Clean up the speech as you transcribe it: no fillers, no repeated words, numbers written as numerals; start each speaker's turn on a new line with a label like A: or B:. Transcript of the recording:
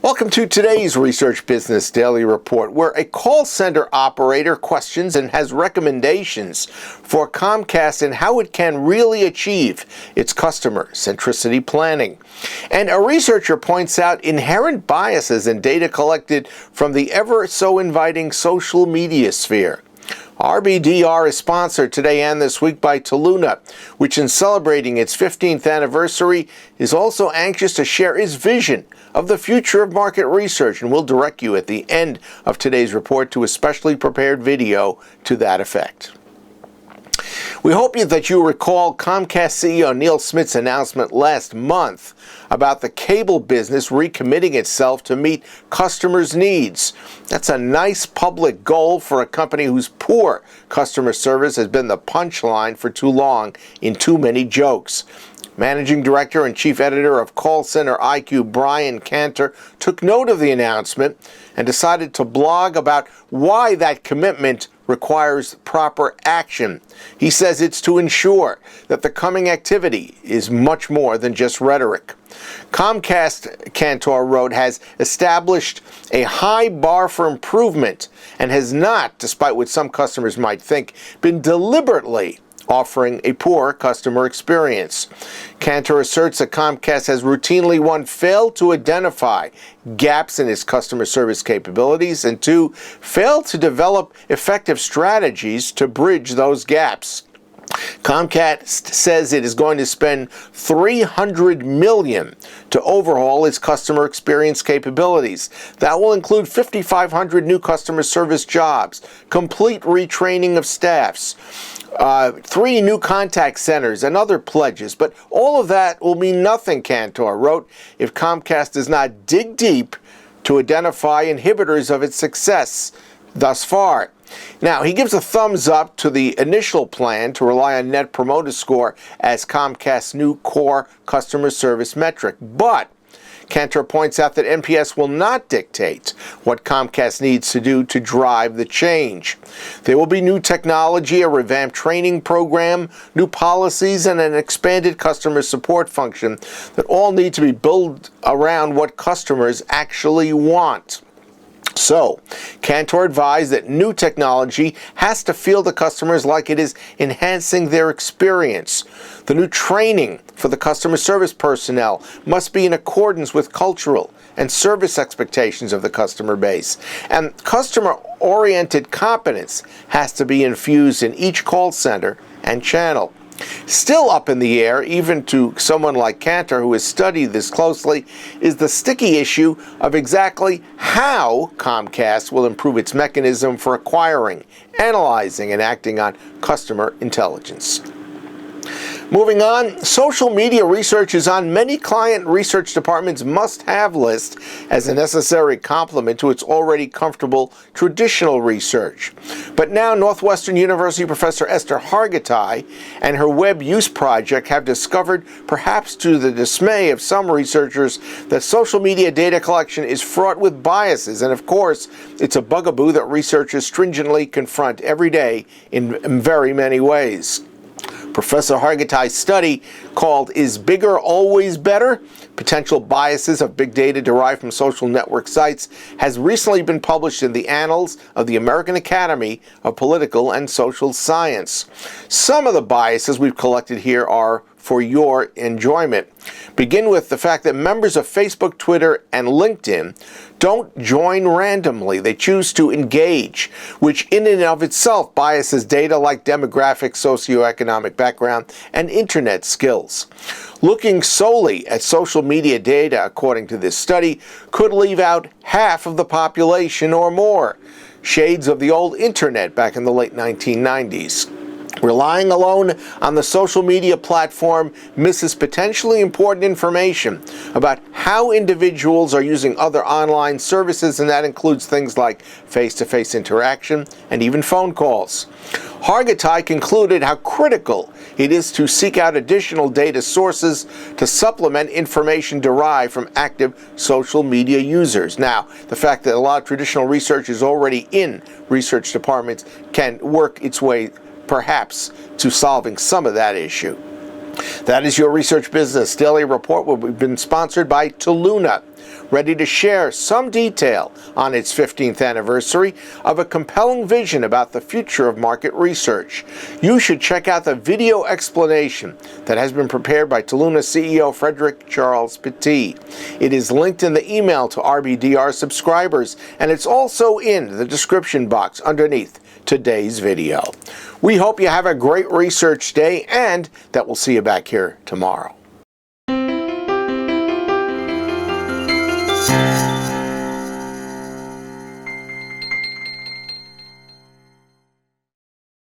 A: Welcome to today's Research Business Daily Report, where a call center operator questions and has recommendations for Comcast and how it can really achieve its customer centricity planning. And a researcher points out inherent biases in data collected from the ever-so-inviting social media sphere. RBDR is sponsored today and this week by Toluna, which in celebrating its 15th anniversary is also anxious to share its vision of the future of market research, and will direct you at the end of today's report to a specially prepared video to that effect. We hope that you recall Comcast CEO Neil Smith's announcement last month about the cable business recommitting itself to meet customers' needs. That's a nice public goal for a company whose poor customer service has been the punchline for too long in too many jokes. Managing Director and Chief Editor of Call Center IQ, Brian Cantor, took note of the announcement and decided to blog about why that commitment requires proper action. He says it's to ensure that the coming activity is much more than just rhetoric. Comcast, Cantor wrote, has established a high bar for improvement and has not, despite what some customers might think, been deliberately offering a poor customer experience. Cantor asserts that Comcast has routinely, 1, failed to identify gaps in its customer service capabilities, and 2, failed to develop effective strategies to bridge those gaps. Comcast says it is going to spend $300 million to overhaul its customer experience capabilities. That will include 5,500 new customer service jobs, complete retraining of staffs, 3 new contact centers, and other pledges. But all of that will mean nothing, Cantor wrote, if Comcast does not dig deep to identify inhibitors of its success thus far. Now, he gives a thumbs up to the initial plan to rely on Net Promoter Score as Comcast's new core customer service metric. But Cantor points out that NPS will not dictate what Comcast needs to do to drive the change. There will be new technology, a revamped training program, new policies, and an expanded customer support function that all need to be built around what customers actually want. So, Cantor advised that new technology has to feel to customers like it is enhancing their experience. The new training for the customer service personnel must be in accordance with cultural and service expectations of the customer base. And customer-oriented competence has to be infused in each call center and channel. Still up in the air, even to someone like Cantor, who has studied this closely, is the sticky issue of exactly how Comcast will improve its mechanism for acquiring, analyzing, and acting on customer intelligence. Moving on, social media research is on many client research departments' must-have list as a necessary complement to its already comfortable traditional research. But now Northwestern University professor Esther Hargitay and her web use project have discovered, perhaps to the dismay of some researchers, that social media data collection is fraught with biases, and of course, it's a bugaboo that researchers stringently confront every day in very many ways. Professor Hargitay's study, called Is Bigger Always Better? Potential Biases of Big Data Derived from Social Network Sites, has recently been published in the Annals of the American Academy of Political and Social Science. Some of the biases we've collected here are for your enjoyment. Begin with the fact that members of Facebook, Twitter, and LinkedIn don't join randomly. They choose to engage, which in and of itself biases data like demographic, socioeconomic background, and internet skills. Looking solely at social media data, according to this study, could leave out half of the population or more. Shades of the old internet back in the late 1990s. Relying alone on the social media platform misses potentially important information about how individuals are using other online services, and that includes things like face-to-face interaction and even phone calls. Hargitay concluded how critical it is to seek out additional data sources to supplement information derived from active social media users. Now, the fact that a lot of traditional research is already in research departments can work its way perhaps to solving some of that issue. That is your Research Business Daily Report. We've been sponsored by Toluna. ready to share some detail on its 15th anniversary of a compelling vision about the future of market research. You should check out the video explanation that has been prepared by Toluna CEO Frederic-Charles. It is linked in the email to RBDR subscribers, and it's also in the description box underneath today's video. We hope you have a great research day and that we'll see you back here tomorrow.